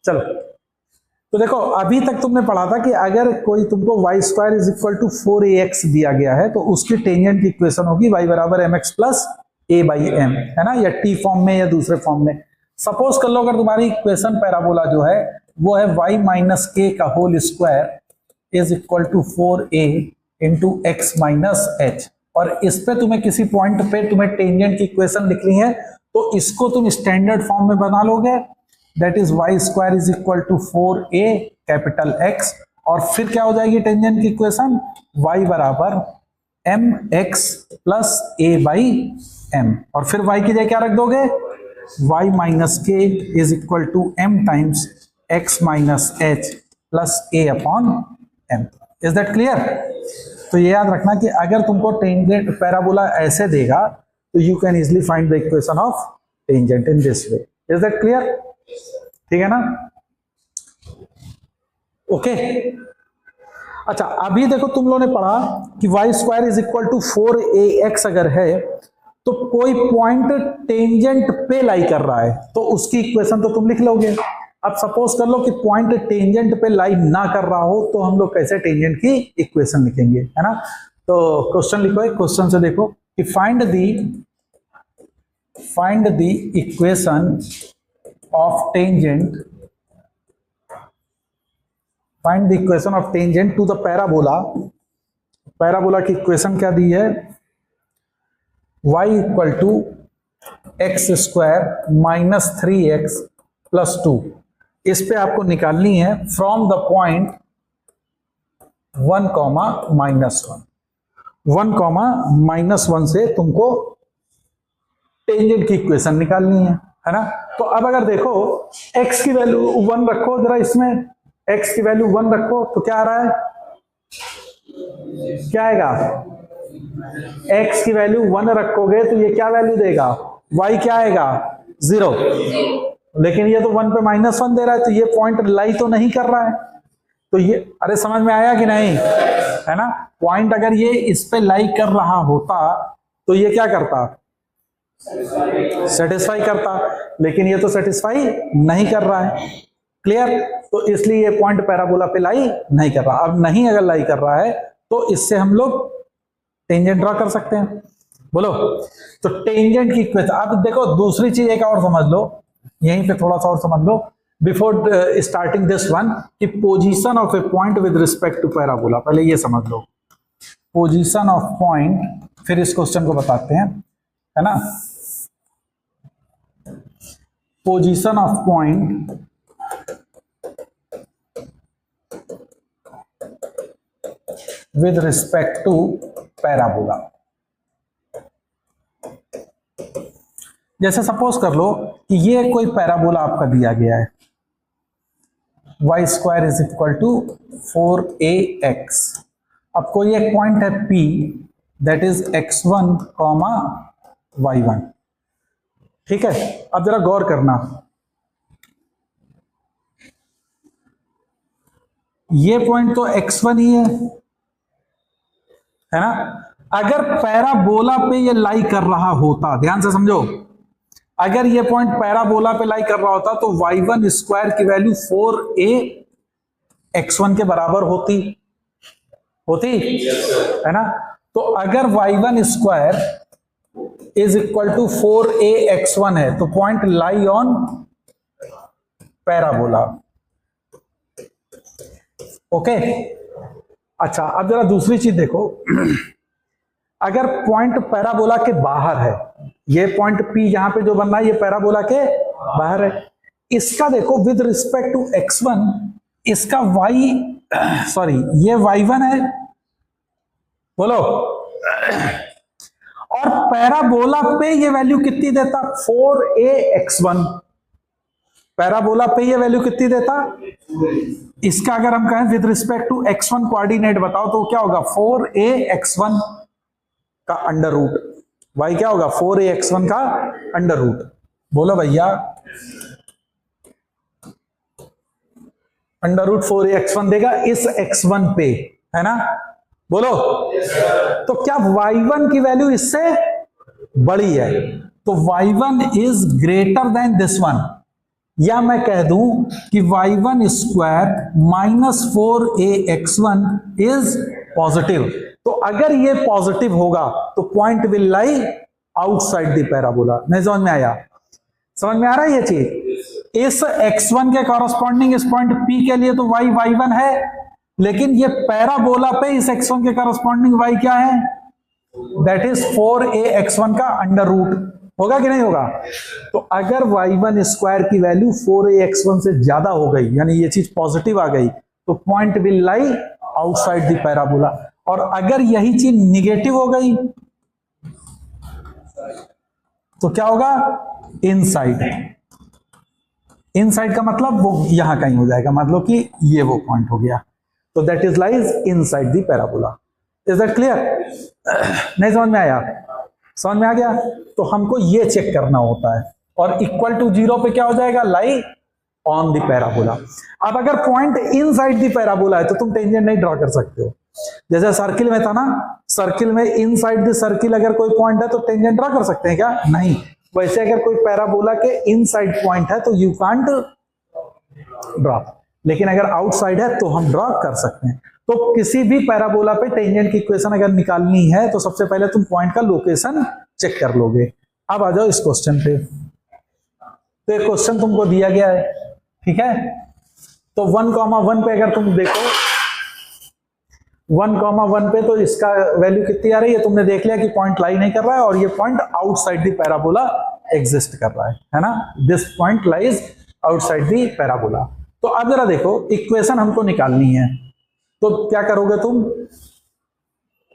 चलो, तो देखो अभी तक तुमने पढ़ा था कि अगर कोई तुमको y square is equal to 4ax दिया गया है तो उसकी टेंजेंट की इक्वेशन होगी y बराबर mx plus a by m, है ना, या t फॉर्म में या दूसरे फॉर्म में। सपोज कर लो अगर तुम्हारी इक्वेशन पैराबोला जो है वो है y माइनस a का whole square is equal to 4a into x minus h, और इस पे तुम्हें किसी पॉइंट पे तुम्हें टेंजेंट की इक्वेशन लिखनी है तो इसको तुम स्टैंडर्ड फॉर्म में बना लोगे, that is y square is equal to 4a capital x, और फिर क्या हो जाएगी टेंजेंट की इक्वेशन y बराबर mx plus a by m, और फिर y की जगह क्या रख दोगे y minus k is equal to m times x minus h plus a upon m। Is that clear? तो ये याद रखना कि अगर तुमको टेंजेंट पैराबोला ऐसे देगा तो you can easily find the equation of tangent in this way. Is that clear? ठीक है ना? ओके अच्छा, अभी देखो तुम लोगों ने पढ़ा कि y square is equal to 4ax अगर है तो कोई पॉइंट टेंजेंट पे लाई कर रहा है तो उसकी इक्वेशन तो तुम लिख लोगे। अब सपोज कर लो कि पॉइंट टेंजेंट पे लाई ना कर रहा हो तो हम लोग कैसे टेंजेंट की इक्वेशन लिखेंगे, है ना? तो क्वेश्चन लिखो, क्वेश्चन से देखो कि find the equation of tangent, find the equation of tangent to the parabola. Parabola की इक्वेशन क्या दी है? y equal to x square minus 3x plus 2। इस पे आपको निकालनी है from the point 1 comma minus 1, 1 comma minus 1 से तुमको टेंजेंट की इक्वेशन निकालनी है ना? तो अब अगर देखो x की वैल्यू 1 रखो, जरा इसमें x की वैल्यू 1 रखो तो क्या आ रहा है, क्या आएगा? x की वैल्यू 1 रखोगे तो ये क्या वैल्यू देगा, y क्या आएगा 0, लेकिन ये तो 1 पे माइनस 1 दे रहा है तो ये पॉइंट लाई तो नहीं कर रहा है। तो ये, अरे समझ में आया कि नहीं, है ना? पॉइंट अगर ये इस पे लाई कर रहा होता तो ये क्या करता, सेटिस्फाई करता, लेकिन ये तो सेटिस्फाई नहीं कर रहा है। क्लियर? तो इसलिए ये पॉइंट पैराबोला पे लाई नहीं कर रहा। अब नहीं अगर लाई कर रहा है तो इससे हम लोग टेंजेंट ड्रॉ कर सकते हैं। बोलो, तो टेंजेंट की इक्वेशन। अब देखो दूसरी चीज एक और समझ लो, यहीं पे थोड़ा सा और समझ लो बिफोर स्टार्टिंग दिस वन, कि position of a point with respect to parabola. पहले ये समझ लो पोजीशन ऑफ पॉइंट, फिर इस क्वेश्चन को बताते हैं, है ना? Position of point with respect to parabola. जैसे सपोज कर लो कि ये कोई पैराबोला आपका दिया गया है, y square is equal to 4ax। अब कोई एक पॉइंट है P that is x1 comma y1। ठीक है, अब जरा गौर करना, ये पॉइंट तो x1 ही है ना? अगर पैराबोला पे ये लाई कर रहा होता, ध्यान से समझो, अगर ये पॉइंट पैराबोला पे लाई कर रहा होता तो y1 स्क्वायर की वैल्यू 4a x1 के बराबर होती है ना? तो अगर y1 square is equal to 4a x1 है तो point lie on parabola. Okay अच्छा, अब जरा दूसरी चीज देखो, अगर पॉइंट पैराबोला के बाहर है, ये पॉइंट P यहां पे जो बन रहा है ये पैराबोला के बाहर है, इसका देखो विद रिस्पेक्ट टू x1 इसका ये y1 है, बोलो, और पैराबोला पे ये वैल्यू कितनी देता, 4ax1। पैराबोला पे ये वैल्यू कितनी देता, इसका अगर हम कहें with respect to x1 coordinate बताओ तो क्या होगा, 4ax1 का अंडर रूट, y क्या होगा 4ax1 का अंडर रूट। बोलो भैया, अंडर रूट 4ax1 देगा इस x1 पे, है ना? बोलो, तो क्या y1 की वैल्यू इससे बड़ी है, तो y1 is greater than this one, या मैं कह दूं कि y1 square minus 4ax1 is positive. तो अगर ये पॉजिटिव होगा तो point will lie outside the parabola. नहीं समझ में आया? समझ में आ रहा है ये चीज? इस x1 के कॉरस्पॉन्डिंग इस पॉइंट P के लिए तो y1 है, लेकिन ये पैराबोला पे इस x1 के कॉरस्पॉन्डिंग y क्या है? दैट इज 4ax1 का अंडर रूट। होगा कि नहीं होगा? तो अगर y1 स्क्वायर की वैल्यू 4ax1 से ज्यादा हो गई, यानी ये चीज पॉजिटिव आ गई, तो point will lie outside the parabola. और अगर यही चीज निगेटिव हो गई तो क्या होगा? इनसाइड। इनसाइड का मतलब वो यहां कहीं हो जाएगा, मतलब कि ये वो पॉइंट हो गया, तो that is lies inside the parabola. Is that clear? नहीं समझ में आया? समझ में आ गया? तो हमको ये चेक करना होता है। और इक्वल टू 0 पे क्या हो जाएगा? Lie on the parabola. अब अगर पॉइंट इनसाइड द पैराबोला है तो तुम टेंजेंट नहीं ड्रॉ कर सकते हो। जैसे सर्किल में था ना, सर्किल में इनसाइड द सर्किल अगर कोई पॉइंट है तो टेंजेंट ड्रॉ कर सकते हैं क्या? नहीं। वैसे अगर कोई पैराबोला के इनसाइड पॉइंट है तो यू कांट ड्रॉ, लेकिन अगर आउटसाइड है तो हम ड्रॉ कर सकते हैं। तो किसी भी पैराबोला पे टेंजेंट की इक्वेशन अगर निकालनी है तो सबसे पहले तुम पॉइंट का लोकेशन चेक कर लोगे। अब आ जाओ इस क्वेश्चन पे। तो एक क्वेश्चन तुमको दिया गया है, ठीक है? तो 1,1 पे अगर तुम देखो, 1,1 पे तो इसका वैल्यू कितनी आ रही है? तुमने देख लिया कि पॉइंट लाई नहीं कर रहा है और ये point outside the parabola exist कर रहा है ना? This point lies outside the parabola. तो अब जरा देखो, इक्वेशन हमको निकालनी है, तो क्या करोगे तुम?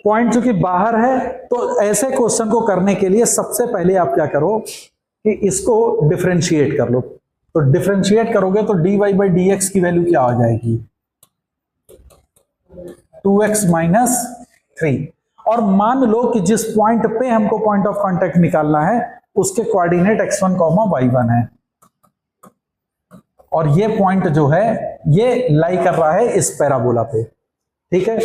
पॉइंट चूंकि बाहर है तो ऐसे क्वेश्चन को करने के लिए सबसे पहले आप क्या करो कि इसको डिफरेंशिएट कर लो। तो डिफरेंशिएट करोगे तो dy बाई डी एक्स की वैल्यू क्या आ जाएगी? 2x minus 3। और मान लो कि जिस पॉइंट पे हमको पॉइंट ऑफ कांटेक्ट निकालना है उसके कोऑर्डिनेट x1, y1 है, और ये पॉइंट जो है ये लाई कर रहा है इस पैराबोला पे, ठीक है?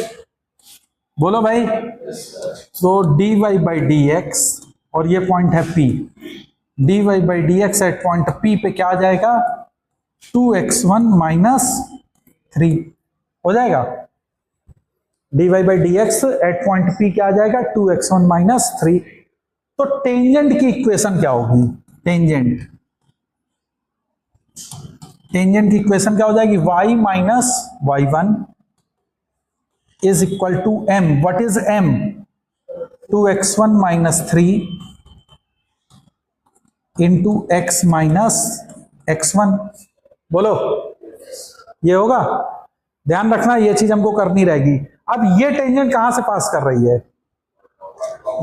बोलो भाई। तो dy बाई डी एक्स, और ये पॉइंट है P, dy by d x at point P पे क्या आ जाएगा? 2x1 माइनस 3 हो जाएगा। dy by d x at point P क्या आ जाएगा? 2x1 minus 3। तो टेंजेंट की इक्वेशन क्या होगी? टेंजेंट की इक्वेशन क्या हो जाएगी? y minus y1 is equal to m। What is m? 2x1 minus 3 into x minus x1। बोलो, ये होगा? ध्यान रखना, ये चीज हमको करनी रहेगी। अब ये टेंजेंट कहां से पास कर रही है?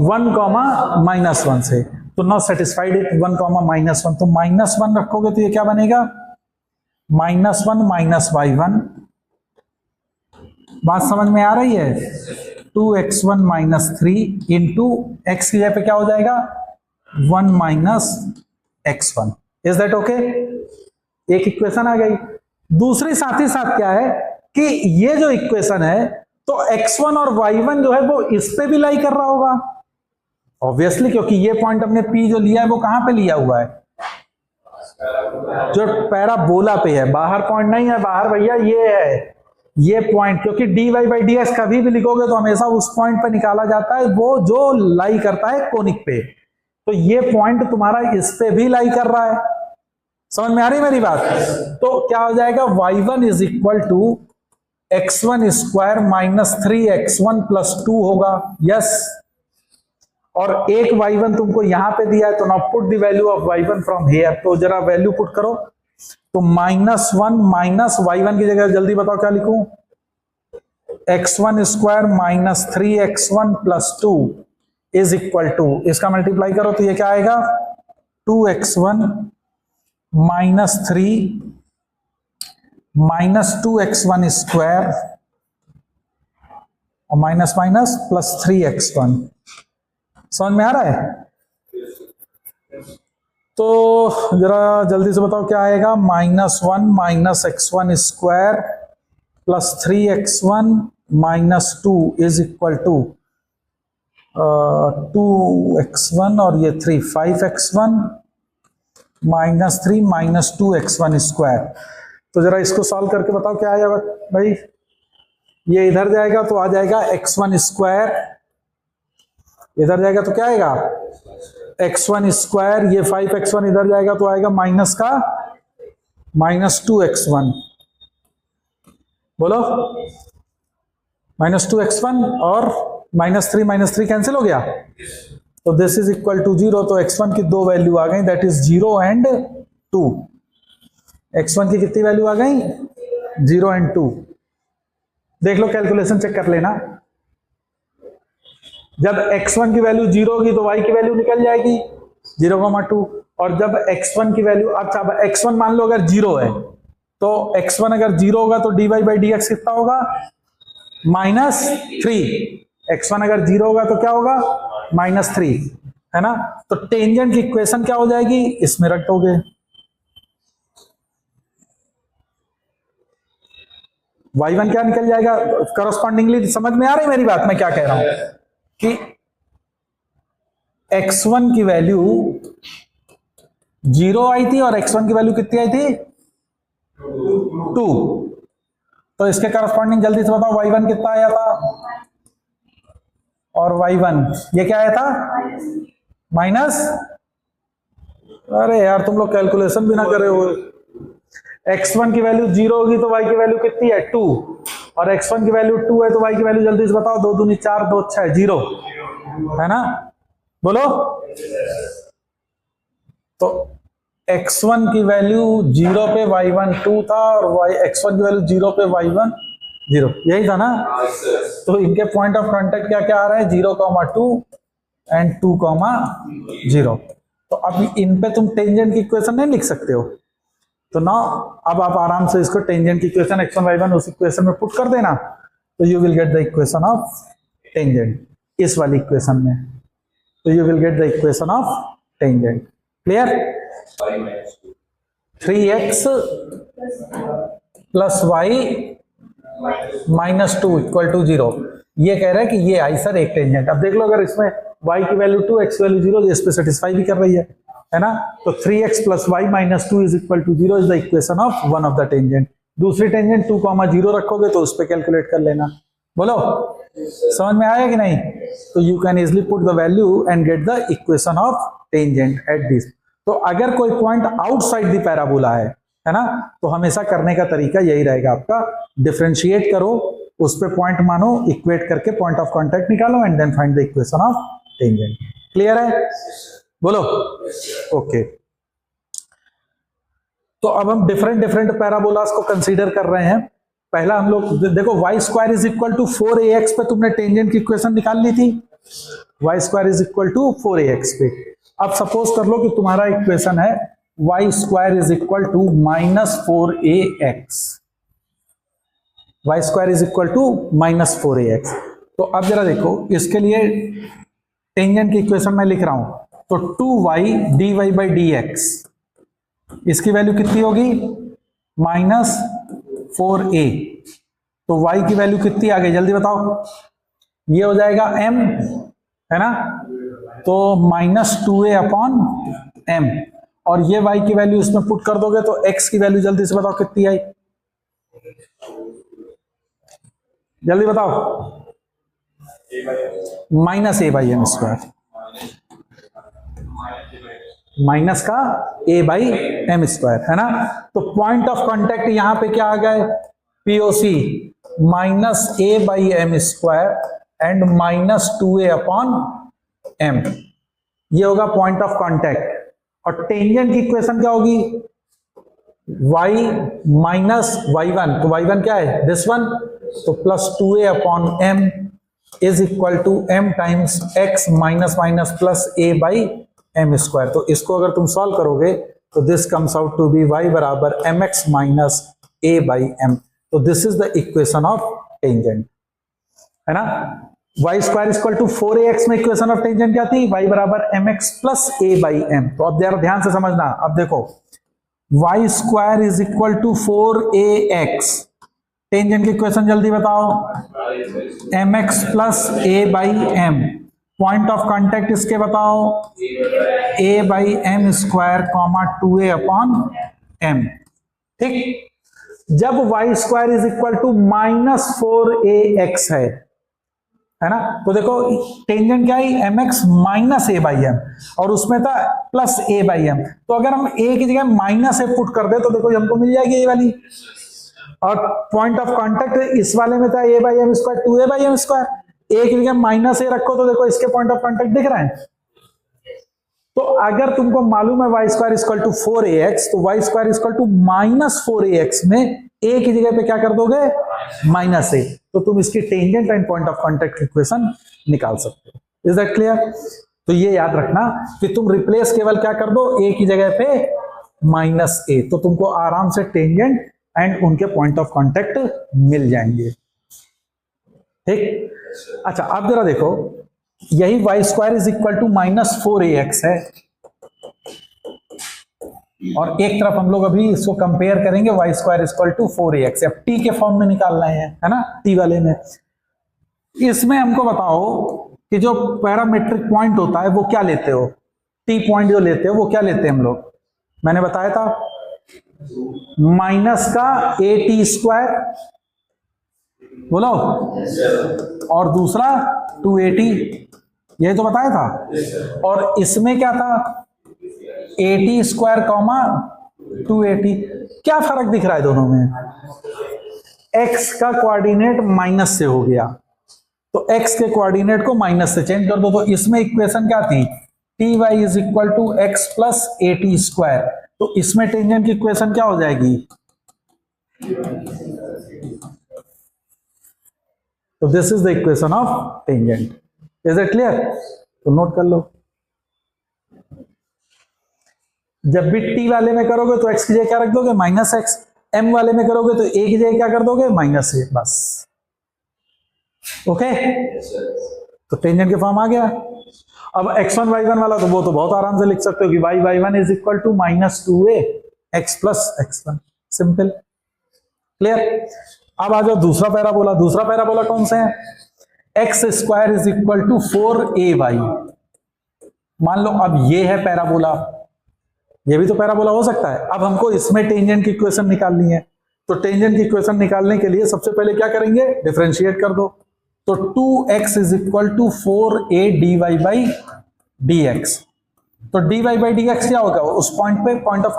1,-1 से। तो नॉट सेटिस्फाइड इट 1,-1, तो -1 रखोगे तो ये क्या बनेगा? -1 माइनस y1। बात समझ में आ रही है? 2x1 माइनस 3 इंटू एक्स की जगह पे क्या हो जाएगा? 1 minus x1। Is that okay? एक इक्वेशन आ गई। दूसरी साथ ही साथ क्या है कि ये जो इक्वेशन है तो x1 और y1 जो है वो इस पे भी लाई कर रहा होगा ऑब्वियसली, क्योंकि ये पॉइंट हमने P जो लिया है वो कहां पे लिया हुआ है? जो पैराबोला पे है, बाहर पॉइंट नहीं है। बाहर भैया ये है, ये पॉइंट, क्योंकि dy बाई डी एक्स कभी भी लिखोगे तो हमेशा उस पॉइंट पे निकाला जाता है वो जो लाई करता है कोनिक पे। तो ये पॉइंट तुम्हारा इस पे भी लाई कर रहा है। समझ में आ रही मेरी बात? तो क्या हो जाएगा? y1 is equal to x1 square minus 3x1 plus 2 होगा। यस। और एक y1 तुमको यहां पे दिया है, तो now put the value of y1 from here. तो जरा वैल्यू पुट करो। तो -1 माइनस y1 की जगह जल्दी बताओ क्या लिखूं? x1 square minus 3x1 plus 2 is equal to, इसका मल्टीप्लाई करो तो ये क्या आएगा? 2x1 minus 3 minus 2x1 square और माइनस माइनस प्लस 3x1। समझ में आ रहा है? तो जरा जल्दी से बताओ क्या आएगा? -1 minus x1 square plus 3x1 minus 2 is equal to 2x1 और ये 3 5x1 -3 -2x1²। तो जरा इसको सॉल्व करके बताओ क्या आएगा भाई। ये इधर जाएगा तो आ जाएगा x1², इधर जाएगा तो क्या आएगा x1²। ये 5x1 इधर जाएगा तो आएगा -2x1। बोलो -2x1 और -3 कैंसिल हो गया, तो दिस इज इक्वल टू 0। तो x1 की दो वैल्यू आ गई, दैट इज 0 एंड 2। x1 की कितनी वैल्यू आ गई 0 एंड 2। देख लो कैलकुलेशन चेक कर लेना। जब x1 की वैल्यू 0 होगी तो y की वैल्यू निकल जाएगी 0,2। और जब x1 की वैल्यू, अच्छा अब x1 मान लो अगर 0 है तो x1 अगर 0 होगा तो dy/dx कितना होगा -3। x1 अगर 0 होगा तो क्या होगा -3, है ना। तो टेंजेंट की इक्वेशन क्या हो जाएगी, इसमें रख दोगे। y1 क्या निकल जाएगा करस्पॉन्डिंगली। समझ में आ रही मेरी बात, मैं क्या कह रहा हूं कि x1 की वैल्यू 0 आई थी और x1 की वैल्यू कितनी आई थी 2। तो इसके करस्पॉन्डिंग जल्दी से बताओ y1 कितना आया था, और y1 ये क्या आया था माइनस। अरे यार तुम लोग कैलकुलेशन भी ना करे हो। x1 की वैल्यू 0 होगी तो y की वैल्यू कितनी है 2, और x1 की वैल्यू 2 है तो y की वैल्यू जल्दी से बताओ। 2 दूनी 4, 2 6 0, है ना। बोलो। तो x1 की वैल्यू 0 पे y1 2 था, और x1 की वैल्यू 0 पे y1 0, यही था ना। तो इनके पॉइंट ऑफ कांटेक्ट क्या क्या आ रहा है 0,2 एंड 2,0। तो अब इन पे तुम टेंजेंट की इक्वेशन नहीं लिख सकते हो। तो ना अब आप आराम से इसको टेंजेंट की इक्वेशन x1 y1 उस इक्वेशन में पुट कर देना, तो you will get the equation of tangent इस वाली इक्वेशन में। तो you will get the equation of tangent. Clear. 3x + y -2 = 0। ये कह रहा है कि ये आई सर एक टेंजेंट। अब देख लो अगर इसमें y की वैल्यू 2 x की वैल्यू 0, इस पे सेटिस्फाई भी कर रही है ना। तो 3x + y -2 = 0 is the equation of one of the tangent. दूसरी टेंजेंट 2,0 रखोगे तो उस पे कैलकुलेट कर लेना। बोलो समझ में आया कि नहीं। तो you can easily put the value and get the equation of tangent at this. तो अगर कोई पॉइंट आउटसाइड द पैराबोला है ना, तो हमेशा करने का तरीका यही रहेगा आपका, डिफरेंशिएट करो, उस पे पॉइंट मानो, इक्वेट करके पॉइंट ऑफ कांटेक्ट निकालो and then find the equation of tangent. Clear है। बोलो ओके। तो अब हम डिफरेंट पैराबोलास को कंसीडर कर रहे हैं। पहला हम लोग देखो y² = 4ax पे तुमने टेंजेंट की इक्वेशन निकाल ली थी, y² = 4ax पे। अब सपोज कर लो कि तुम्हारा इक्वेशन है y² = -4ax, y² = -4ax। तो अब जरा देखो इसके लिए टेंजेंट की इक्वेशन मैं लिख रहा हूं, तो 2y dy/dx, इसकी वैल्यू कितनी होगी -4a। तो y की वैल्यू कितनी आ गई जल्दी बताओ। ये हो जाएगा m, है ना। तो -2a/m, और ये y की वैल्यू इसमें पुट कर दोगे तो x की वैल्यू जल्दी से बताओ कितनी आई, जल्दी बताओ। -a/m², माइनस का a/m², है ना। तो पॉइंट ऑफ कांटेक्ट यहां पे क्या आ गए POC -a/m² एंड -2a/m, ये होगा पॉइंट ऑफ कांटेक्ट। और टेंजेंट की इक्वेशन क्या होगी y -y1, तो y1 क्या है दिस वन, तो +2a/m = m times x -+ a/m²। तो इसको अगर तुम सॉल्व करोगे तो this comes out to be y = mx - a/m। तो this is the equation of tangent, है ना। y² = 4ax में इक्वेशन ऑफ टेंजेंट क्या थी, y = mx + a/m। तो अब जरा ध्यान से समझना। अब देखो y² = 4ax, टेंजेंट की इक्वेशन जल्दी बताओ, mx + a/m। Point of contact इसके बताओ, a by m square comma 2a upon m। ठीक, जब y square is equal to -4ax है ना, तो देखो टेंजेंट क्या है, mx minus a by m, और उसमें था प्लस a बाई एम। तो अगर हम a की जगह माइनस a पुट कर दे तो देखो हमको मिल जाएगी ये वाली। और पॉइंट ऑफ कांटेक्ट इस वाले में था a by m square 2a by m square, a की जगह माइनस a रखो तो देखो इसके पॉइंट ऑफ कांटेक्ट दिख रहा है। तो अगर तुमको मालूम है y square equal to 4ax, तो y square equal to -4ax में a की जगह पे क्या कर दोगे, -a, तो तुम इसकी tangent and point of contact equation निकाल सकते हो। Is that clear? तो ये याद रखना कि तुम रिप्लेस केवल क्या कर दो, a की जगह पे -a, तो तुमको आराम से टेंजेंट एंड उनके पॉइंट ऑफ कांटेक्ट मिल जाएंगे। ठीक, अच्छा अब जरा देखो, यही y square is equal to -4ax है, और एक तरफ हम लोग अभी इसको कंपेयर करेंगे y square equal to 4ax, अब t के फॉर्म में निकाल रहे हैं, है ना, t वाले में। इसमें हमको बताओ कि जो पैरामीट्रिक पॉइंट होता है वो क्या लेते हो, t पॉइंट जो लेते हो वो क्या लेते हैं हम लोग, मैंने बताया था माइनस का at स्क्वायर, बोलो, और दूसरा 2at, ये तो बताया था। और इसमें क्या था, at स्क्वायर कॉमा 2at। क्या फर्क दिख रहा है दोनों में, x का कोऑर्डिनेट माइनस से हो गया, तो x के कोऑर्डिनेट को माइनस से चेंज कर दो, तो इसमें इक्वेशन क्या थी, t y is equal to x plus at square, तो इसमें टेंजेंट की इक्वेशन क्या हो जाएगी, तो this is the equation of tangent. Is it clear? तो नोट कर लो, जब भी t वाले में करोगे तो x की जगह क्या रख दोगे, -x, m वाले में करोगे तो a की जगह क्या कर दोगे, -a, बस। ओके, तो टेंजेंट के फॉर्म आ गया। अब x1 y1 वाला तो वो तो बहुत आराम से लिख सकते हो कि y y1 is equal to -2a x plus x1, simple, clear. अब आ जाओ दूसरा पैराबोला, दूसरा पैराबोला कौन सा है, x square is equal to 4ay। मान लो अब ये है पैराबोला, ये भी तो पैराबोला हो सकता है। अब हमको इसमें टेंजेंट की इक्वेशन निकालनी है, तो टेंजेंट की इक्वेशन निकालने के लिए सबसे पहले क्या करेंगे, डिफरेंशिएट कर दो, तो 2x is equal to 4a dy by dx, तो dy बाई dx क्या होगा, उस पॉइंट पे पॉइंट ऑफ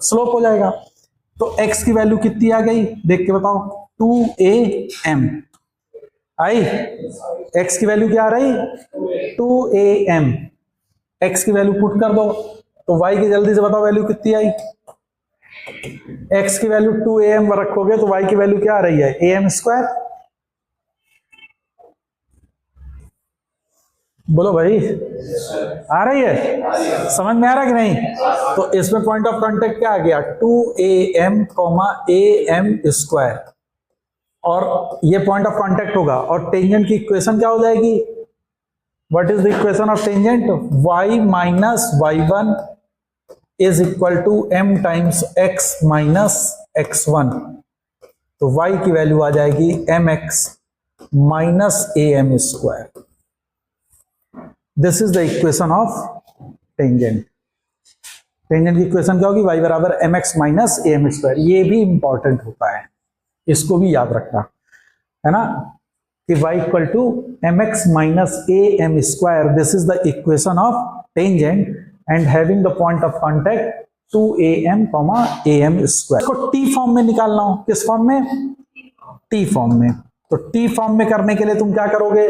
स्लोप हो जाएगा। तो x की वैल्यू कितनी आ गई, देख के बताओ, 2am आई, x की वैल्यू क्या आ रही, 2am, x की वैल्यू पुट कर दो, तो y की जल्दी से बताओ वैल्यू कितनी आई, x की वैल्यू 2am रखोगे तो y की वैल्यू क्या आ रही है, am स्क्वायर। बोलो भाई, आ रही है, समझ में आ रहा है कि नहीं? तो इसमें पॉइंट ऑफ कांटेक्ट क्या आ गया, 2am, am स्क्वायर, और ये पॉइंट ऑफ कांटेक्ट होगा, और टेंजेंट की इक्वेशन क्या हो जाएगी, what is the equation of tangent, y minus y1 is equal to m times x minus x1, तो y की वैल्यू आ जाएगी mx minus am square. This is the equation of tangent. Tangent की equation क्या होगी, y बराबर mx minus am square. ये भी इंपॉर्टेंट होता है, इसको भी याद रखना, है ना, कि y equal to mx minus am square, this is the equation of tangent and having the point of contact 2am, am square. इसको t फॉर्म में निकालना हो, किस फॉर्म में, t फॉर्म में। तो t फॉर्म में करने के लिए तुम क्या करोगे,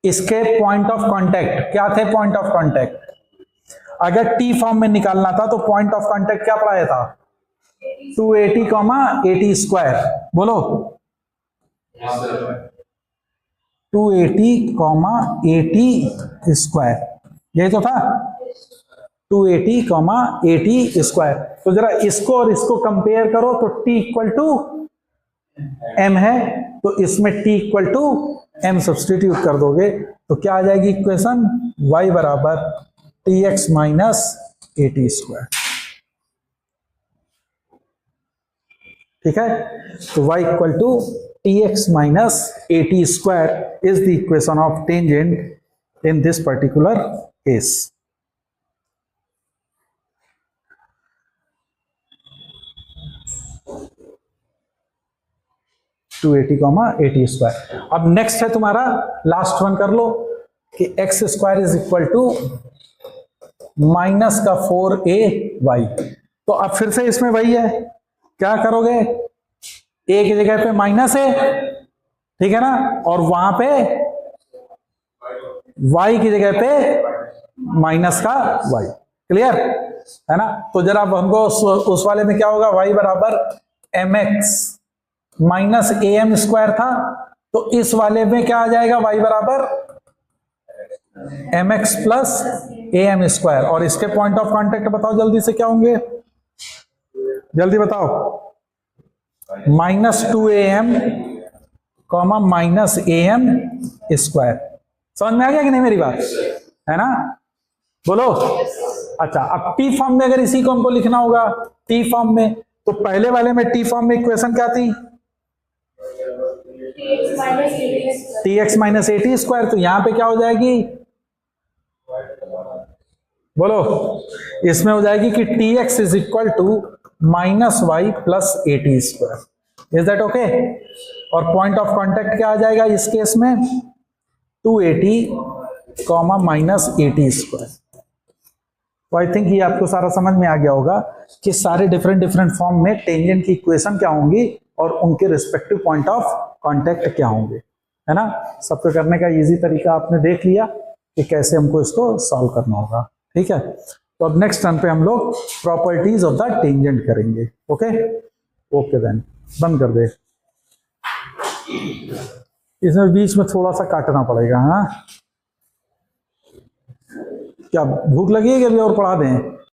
इसके पॉइंट ऑफ कांटेक्ट क्या थे, पॉइंट ऑफ कांटेक्ट, अगर t फॉर्म में निकालना था तो पॉइंट ऑफ कांटेक्ट क्या पढ़ाया था, 280 80 स्क्वायर, बोलो 280 80 स्क्वायर, यही तो था, 280 80 स्क्वायर। तो जरा इसको और इसको कंपेयर करो, तो t इक्वल टू m है, तो इसमें t equal to m substitute कर दोगे तो क्या आ जाएगी इक्वेशन, y बराबर tx माइनस 80 स्क्वायर। ठीक है, तो y इक्वल टू tx minus at square is the equation of tangent in this particular case. Two at comma at square. अब नेक्स्ट है तुम्हारा, लास्ट वन कर लो कि x square is equal to minus का 4ay। तो अब फिर से इसमें वही है, क्या करोगे, ए की जगह पे माइनस है, ठीक है ना, और वहां पे y की जगह पे माइनस का y। क्लियर है ना। तो जरा अब हमको उस वाले में क्या होगा, y बराबर mx माइनस am स्क्वायर था, तो इस वाले में क्या आ जाएगा, y बराबर mx प्लस am स्क्वायर। और इसके पॉइंट ऑफ कांटेक्ट बताओ जल्दी से क्या होंगे, जल्दी बताओ। Minus 2am comma minus am square. समझ में आ गया कि नहीं मेरी बात, है ना, बोलो। अच्छा, अब टी फॉर्म में अगर इसी को हमको लिखना होगा टी फॉर्म में, तो पहले वाले में टी फॉर्म में इक्वेशन क्या थी, tx माइनस एटी स्क्वायर। तो यहां पे क्या हो जाएगी, बोलो, इसमें हो जाएगी कि tx is equal to minus y plus at square. Is that okay. और पॉइंट ऑफ कांटेक्ट क्या आ जाएगा इस केस में, 280 कॉमा माइनस एटी स्क्वायर। तो आई थिंक ये आपको सारा समझ में आ गया होगा कि सारे डिफरेंट फॉर्म में टेंजेंट की इक्वेशन क्या होंगी और उनके रिस्पेक्टिव पॉइंट ऑफ कांटेक्ट क्या होंगे, है ना। सबको करने का इजी तरीका आपने देख लिया कि कैसे हमको इसको सॉल्व करना होगा, ठीक है। तो अब नेक्स्ट टर्न पे हम लोग प्रॉपर्टीज ऑफ द टेंजेंट करेंगे। ओके ओके, देन बंद कर दे, इसमें बीच में थोड़ा सा काटना पड़ेगा। हाँ, क्या भूख लगी है कि अभी और पढ़ा दें?